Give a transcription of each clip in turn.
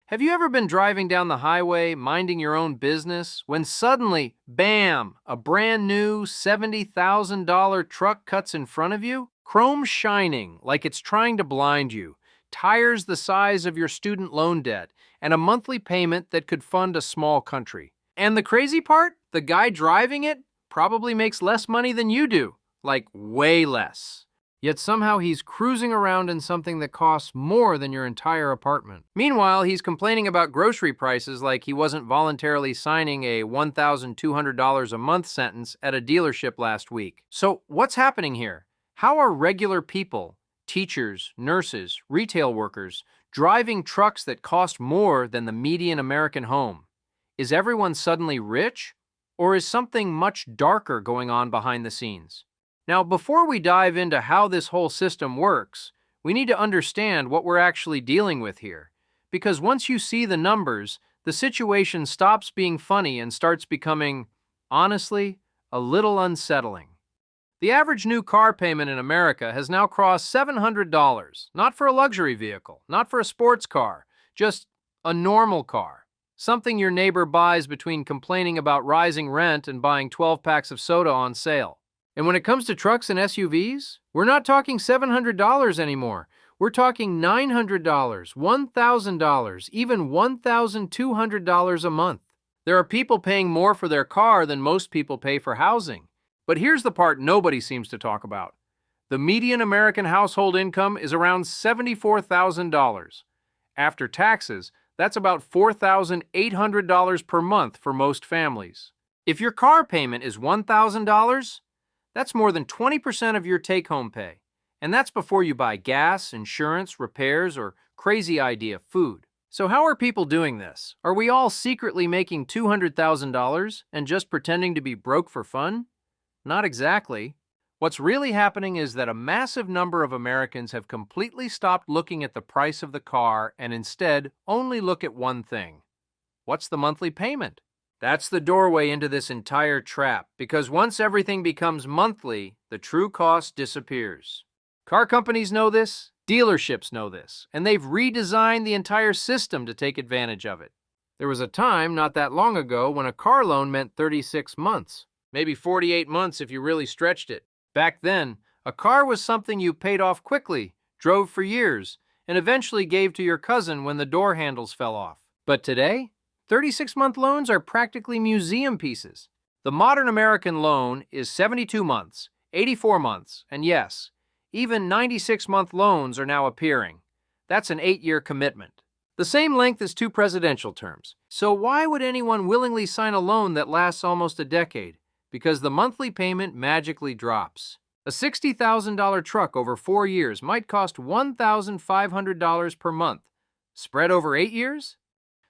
Have you ever been driving down the highway, minding your own business, when suddenly, bam, a brand new $70,000 truck cuts in front of you? Chrome shining like it's trying to blind you, tires the size of your student loan debt, and a monthly payment that could fund a small country. And the crazy part? The guy driving it probably makes less money than you do, like way less. Yet somehow he's cruising around in something that costs more than your entire apartment. Meanwhile, he's complaining about grocery prices like he wasn't voluntarily signing a $1,200 a month sentence at a dealership last week. So what's happening here? How are regular people, teachers, nurses, retail workers, driving trucks that cost more than the median American home? Is everyone suddenly rich? Or is something much darker going on behind the scenes? Now, before we dive into how this whole system works, we need to understand what we're actually dealing with here. Because once you see the numbers, the situation stops being funny and starts becoming, honestly, a little unsettling. The average new car payment in America has now crossed $700, not for a luxury vehicle, not for a sports car, just a normal car. Something your neighbor buys between complaining about rising rent and buying 12 packs of soda on sale. And when it comes to trucks and SUVs, we're not talking $700 anymore. We're talking $900, $1,000, even $1,200 a month. There are people paying more for their car than most people pay for housing. But here's the part nobody seems to talk about. The median American household income is around $74,000. After taxes, that's about $4,800 per month for most families. If your car payment is $1,000, that's more than 20% of your take-home pay. And that's before you buy gas, insurance, repairs, or crazy idea food. So how are people doing this? Are we all secretly making $200,000 and just pretending to be broke for fun? Not exactly. What's really happening is that a massive number of Americans have completely stopped looking at the price of the car and instead only look at one thing. What's the monthly payment? That's the doorway into this entire trap, because once everything becomes monthly, the true cost disappears. Car companies know this, dealerships know this, and they've redesigned the entire system to take advantage of it. There was a time not that long ago when a car loan meant 36 months, maybe 48 months if you really stretched it. Back then, a car was something you paid off quickly, drove for years, and eventually gave to your cousin when the door handles fell off. But today, 36-month loans are practically museum pieces. The modern American loan is 72 months, 84 months, and yes, even 96-month loans are now appearing. That's an 8-year commitment. The same length as 2 presidential terms. So why would anyone willingly sign a loan that lasts almost a decade? Because the monthly payment magically drops. A $60,000 truck over 4 years might cost $1,500 per month. Spread over 8 years?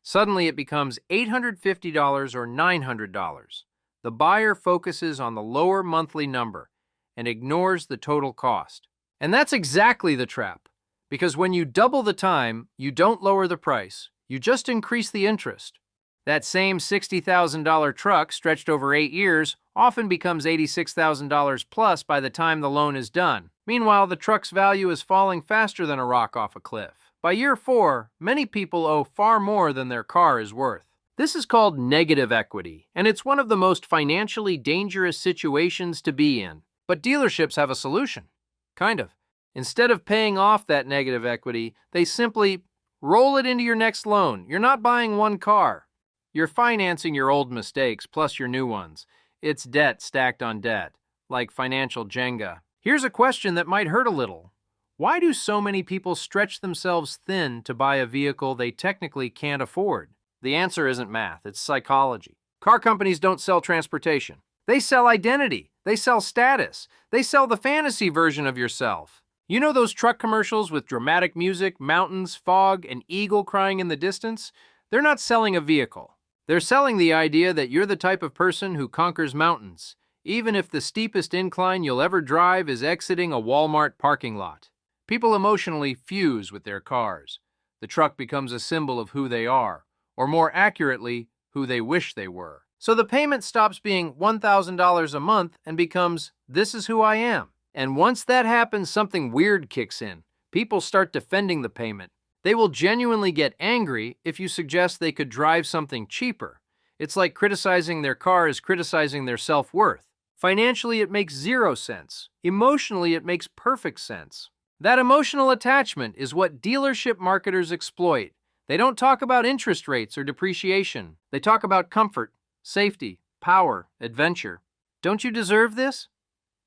Suddenly it becomes $850 or $900. The buyer focuses on the lower monthly number and ignores the total cost. And that's exactly the trap. Because when you double the time, you don't lower the price, you just increase the interest. That same $60,000 truck stretched over 8 years often becomes $86,000 plus by the time the loan is done. Meanwhile, the truck's value is falling faster than a rock off a cliff. By year 4, many people owe far more than their car is worth. This is called negative equity, and it's one of the most financially dangerous situations to be in. But dealerships have a solution. Kind of. Instead of paying off that negative equity, they simply roll it into your next loan. You're not buying one car. You're financing your old mistakes plus your new ones. It's debt stacked on debt, like financial Jenga. Here's a question that might hurt a little. Why do so many people stretch themselves thin to buy a vehicle they technically can't afford? The answer isn't math, it's psychology. Car companies don't sell transportation. They sell identity. They sell status. They sell the fantasy version of yourself. You know those truck commercials with dramatic music, mountains, fog, and eagle crying in the distance? They're not selling a vehicle. They're selling the idea that you're the type of person who conquers mountains, even if the steepest incline you'll ever drive is exiting a Walmart parking lot. People emotionally fuse with their cars. The truck becomes a symbol of who they are, or more accurately, who they wish they were. So the payment stops being $1,000 a month and becomes, this is who I am. And once that happens, something weird kicks in. People start defending the payment. They will genuinely get angry if you suggest they could drive something cheaper. It's like criticizing their car is criticizing their self-worth. Financially, it makes zero sense. Emotionally, it makes perfect sense. That emotional attachment is what dealership marketers exploit. They don't talk about interest rates or depreciation. They talk about comfort, safety, power, adventure. Don't you deserve this?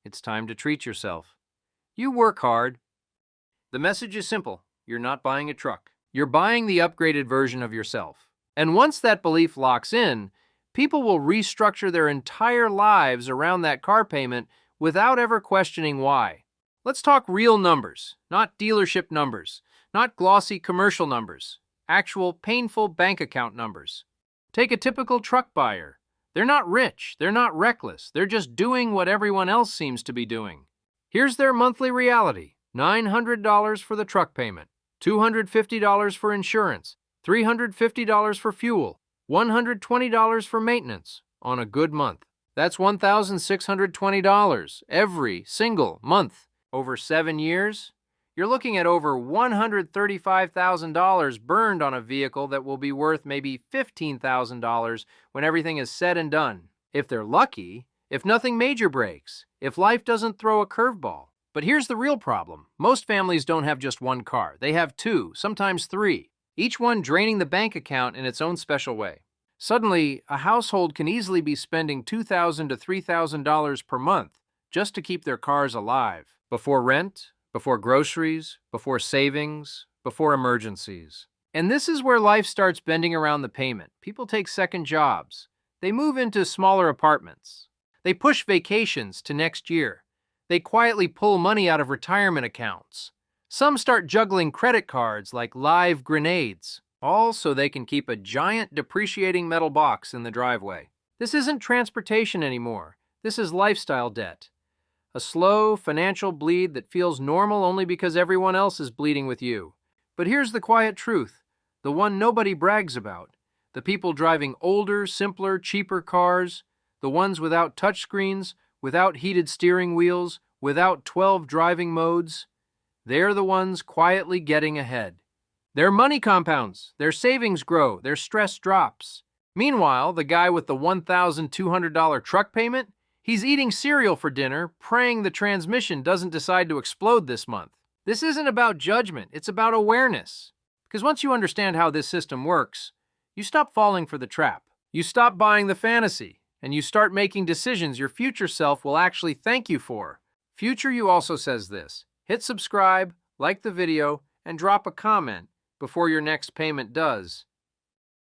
It's time to treat yourself. You work hard. The message is simple. You're not buying a truck. You're buying the upgraded version of yourself. And once that belief locks in, people will restructure their entire lives around that car payment without ever questioning why. Let's talk real numbers, not dealership numbers, not glossy commercial numbers, actual painful bank account numbers. Take a typical truck buyer. They're not rich, they're not reckless, they're just doing what everyone else seems to be doing. Here's their monthly reality: $900 for the truck payment, $250 for insurance, $350 for fuel, $120 for maintenance on a good month. That's $1,620 every single month. Over 7 years, you're looking at over $135,000 burned on a vehicle that will be worth maybe $15,000 when everything is said and done. If they're lucky, if nothing major breaks, if life doesn't throw a curveball. But here's the real problem. Most families don't have just one car. They have two, sometimes three, each one draining the bank account in its own special way. Suddenly, a household can easily be spending $2,000 to $3,000 per month just to keep their cars alive. Before rent, before groceries, before savings, before emergencies. And this is where life starts bending around the payment. People take second jobs. They move into smaller apartments. They push vacations to next year. They quietly pull money out of retirement accounts. Some start juggling credit cards like live grenades, all so they can keep a giant depreciating metal box in the driveway. This isn't transportation anymore. This is lifestyle debt. A slow financial bleed that feels normal only because everyone else is bleeding with you. But here's the quiet truth, the one nobody brags about. The people driving older, simpler, cheaper cars, the ones without touchscreens, without heated steering wheels, without 12 driving modes, they're the ones quietly getting ahead. Their money compounds, their savings grow, their stress drops. Meanwhile, the guy with the $1,200 truck payment, he's eating cereal for dinner, praying the transmission doesn't decide to explode this month. This isn't about judgment, it's about awareness. Because once you understand how this system works, you stop falling for the trap. You stop buying the fantasy, and you start making decisions your future self will actually thank you for. Future You also says this: hit subscribe, like the video, and drop a comment before your next payment does.